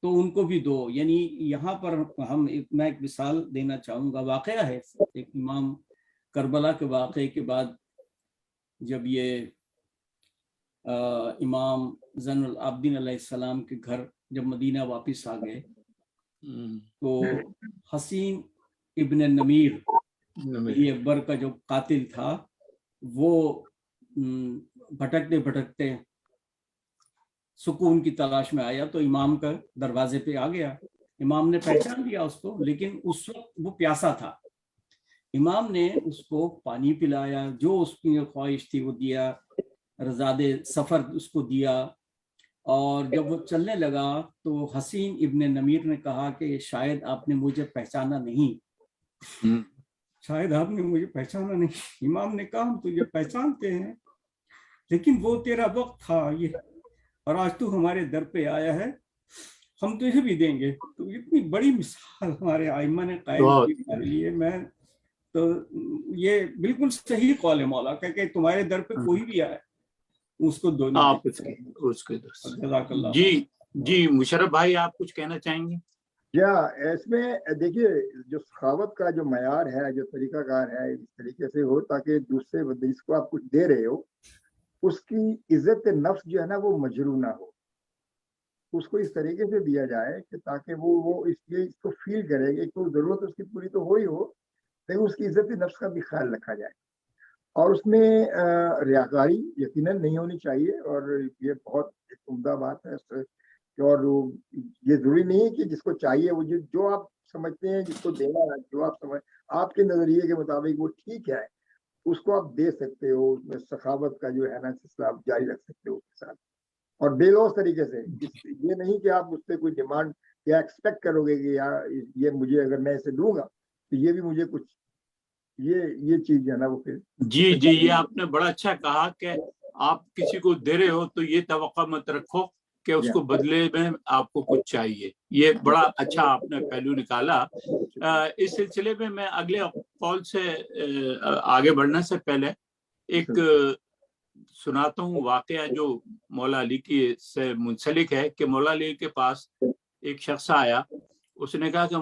तो उनको भी दो। यानी यहाँ पर मैं एक मिसाल देना चाहूँगा, वाक़या है एक इमाम करबला के वाक़े के बाद जब ये इमाम ज़ैनुल आबिदीन अलैहिस्सलाम के घर जब मदीना वापस आ गए, तो हसीन इब्न नमीर ये अकबर का जो कातिल था वो भटकते भटकते सुकून की तलाश में आया, तो इमाम का दरवाजे पे आ गया। इमाम ने पहचान लिया उसको, लेकिन उस वक्त वो प्यासा था। इमाम ने उसको पानी पिलाया, जो उसकी ख्वाहिश थी वो दिया, रज़ादे सफ़र उसको दिया। और जब वो चलने लगा तो हसीन इब्न नमीर ने कहा कि शायद आपने मुझे पहचाना नहीं, शायद आपने मुझे पहचाना नहीं। इमाम ने कहा हम तुझे पहचानते हैं, लेकिन वो तेरा वक्त था ये, और आज तू हमारे दर पे आया है, हम तुझे भी देंगे। तो इतनी बड़ी मिसाल हमारे आइमा ने कायम की हमारे लिए। मैं तो ये बिल्कुल सही कौल है मौला का कि तुम्हारे दर पे कोई भी आए उसको दो, आप उसके दो। जी मुशर्रफ भाई आप कुछ कहना चाहेंगे? या इसमें देखिए जो सखावत का जो मयार है, जो तरीकाकार है, इस तरीके से हो ताकि दूसरे जिसको आप कुछ दे रहे हो उसकी इज्जत नफ्स जो है ना वो मजरू ना हो, उसको इस तरीके से दिया जाए कि ताकि वो इसलिए इसको फील करे कि तो जरूरत उसकी पूरी तो हो ही हो, लेकिन उसकी इज्जत नफ्स का भी ख्याल रखा जाए। और उसमें रियाकारी यकीनन नहीं होनी चाहिए, और ये बहुत एक उम्दा बात है। और ये जरूरी नहीं है कि जिसको चाहिए वो जो आप समझते हैं जिसको देना है, जो आप समझ आपके नजरिए के मुताबिक वो ठीक है, उसको आप दे सकते हो। उसमें सखावत का जो है ना सिलसिला आप जारी रख सकते हो उसके साथ, और बेलौस तरीके से। ये नहीं कि आप उससे कोई डिमांड या एक्सपेक्ट करोगे कि यार ये मुझे अगर मैं इसे दूंगा तो ये भी मुझे कुछ, ये चीज है ना वो फिर। जी ये आपने बड़ा अच्छा कहा कि आप किसी को दे रहे हो तो ये तवक्को मत रखो कि उसको बदले में आपको कुछ चाहिए। ये बड़ा अच्छा आपने पहलू निकाला। इस सिलसिले में मैं अगले कॉल से आगे बढ़ने से पहले एक सुनाता हूँ वाकया जो मौला अली की से मुंसलिक है कि मौला अली के पास एक शख्स आया, उसने कहा कि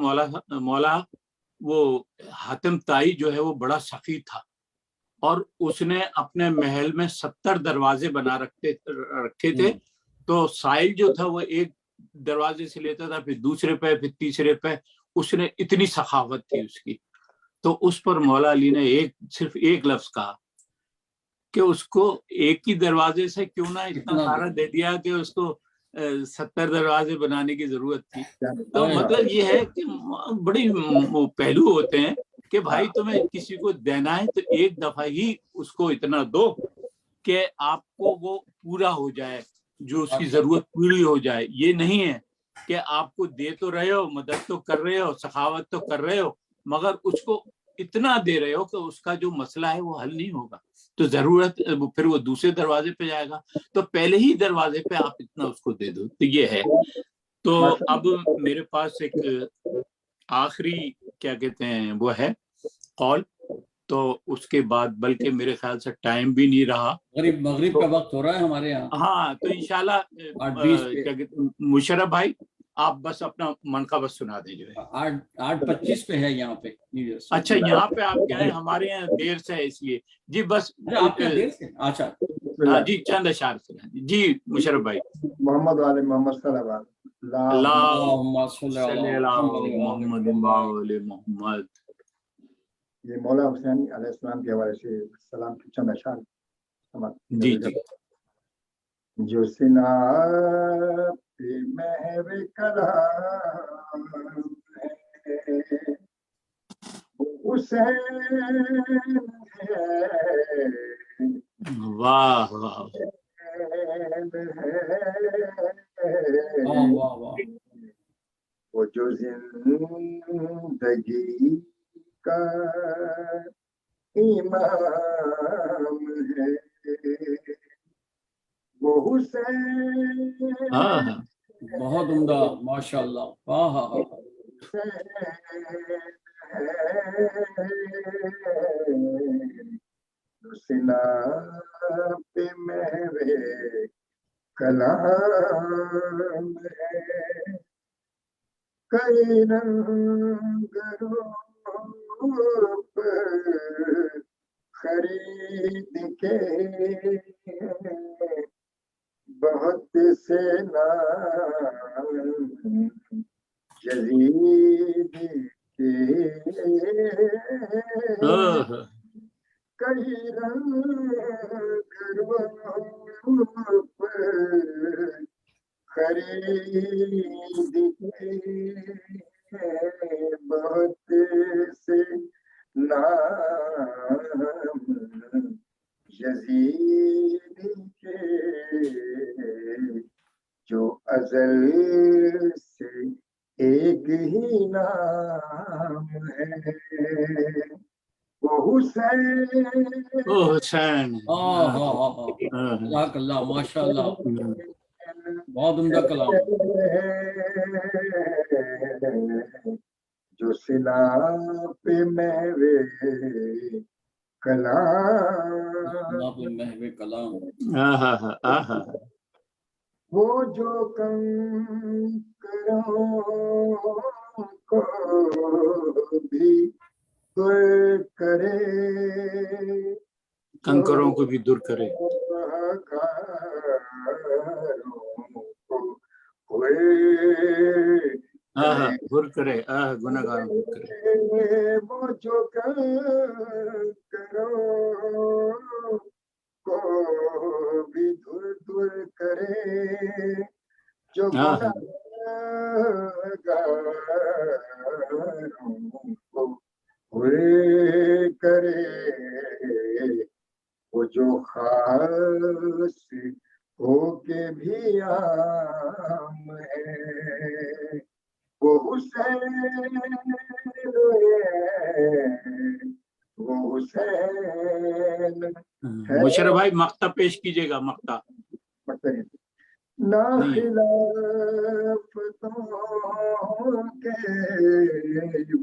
मौला वो हातिम ताई जो है वो बड़ा सखी था और उसने अपने महल में 70 दरवाजे बना रखे थे। तो साइल जो था वो एक दरवाजे से लेता था, फिर दूसरे पे, फिर तीसरे पे। उसने इतनी सखावत थी उसकी। तो उस पर मौला अली ने सिर्फ एक लफ्ज कहा कि उसको एक ही दरवाजे से क्यों ना इतना सारा दे दिया कि उसको 70 दरवाजे बनाने की जरूरत थी। तो मतलब ये है कि बड़ी पहलू होते हैं कि भाई तुम्हें किसी को देना है तो एक दफा ही उसको इतना दो कि आपको वो पूरा हो जाए, जो उसकी जरूरत पूरी हो जाए। ये नहीं है कि आपको दे तो रहे हो, मदद तो कर रहे हो, सखावत तो कर रहे हो, मगर उसको इतना दे रहे हो कि उसका जो मसला है वो हल नहीं होगा, तो जरूरत फिर वो दूसरे दरवाजे पे जाएगा। तो पहले ही दरवाजे पे आप इतना उसको दे दो। तो ये है। तो अब मेरे पास एक आखिरी क्या कहते हैं वो है कॉल, تو اس کے بعد بلکہ میرے خیال سے ٹائم بھی نہیں رہا. مغرب کا وقت ہو رہا ہے ہمارے یہاں. ہاں تو انشاءاللہ 8:20 مشرف بھائی آپ بس اپنا منقبت بسنا دیں جو ہے. 8:25 پہ ہے یہاں پہ. اچھا یہاں پہ آپ کیا ہے, ہمارے یہاں دیر سے ہے اس لیے. جی بس آپ کے دیر سے. اچھا ہاں جی چند اشعار سے. جی مشرف بھائی. محمد علی محمد صلی اللہ اللہم صلی علی محمد وعلی محمد. یہ مولا حسین علیہ السلام کے حوالے سے سلام کی چند اشعار. جی جی. جو سنا پہ مہر کلام ہے حسین ہے. واہ واہ وہ جو زندگی کا امام ہے وہ حسین. بہت عمدہ ماشاء اللہ. سنا پہ میرے کلام ہے کئی رنگ روپ خرید کے بہت سے نام جدید کے کئی رنگ روپ خرید کے بہت سے نام یزید کے جو ازل سے ایک ہی نام ہے وہ حسین. اللہ ماشاء اللہ. بہت عمدہ کلام. جو سنا پہ میرے کلام وہ جو کنکروں کو بھی دور کرے کنکروں کو بھی دور کرے دور کرے گناہگاروں کو کرے. وہ جو کنکروں کو بھی دور دور کرے جو گناہگاروں کو ہوئے کرے وہ جو خاص ہو کے بھی عام ہے وہ حسین وہ حسین. مشرف بھائی مقطع پیش کیجیے گا. مقطع نہ خلافتوں کے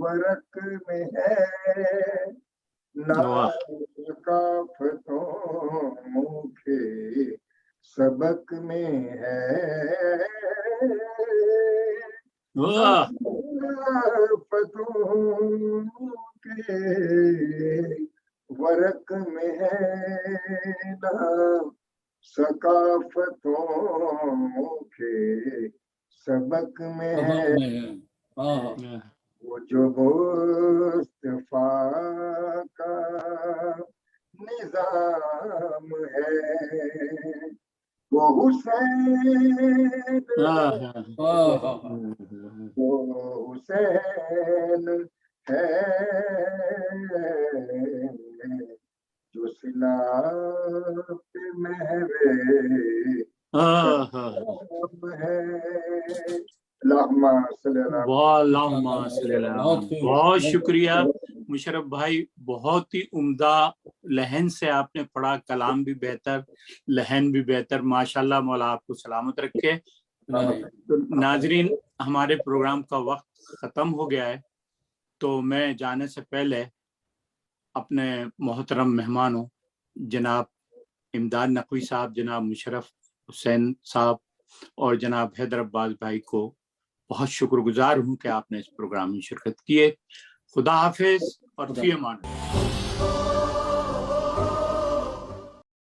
ورق میں ہے نہ ثقافتوں کے سبق میں ہے فتوں کے ورق میں ہے نہ ثقافتوں کے سبق میں ہے وہ جو مصطفیٰ کا نظام ہے وہ حسین وہ حسین ہے جو سنا پہ میرے ہے. بہت شکریہ مشرف بھائی. بہت ہی عمدہ لہن سے آپ نے پڑھا. کلام بھی بہتر, لہن بھی بہتر. ماشاءاللہ مولا آپ کو سلامت رکھے. ناظرین ہمارے پروگرام کا وقت ختم ہو گیا ہے, تو میں جانے سے پہلے अपने मोहतरम मेहमानों जनाब इमदाद नकवी साहब, जनाब मुशर्रफ हुसैन साहब और जनाब हैदर अब्बास भाई को बहुत शुक्रगुजार हूँ कि आपने इस प्रोग्राम में शिरकत की है। खुदा हाफिज और फी अमान।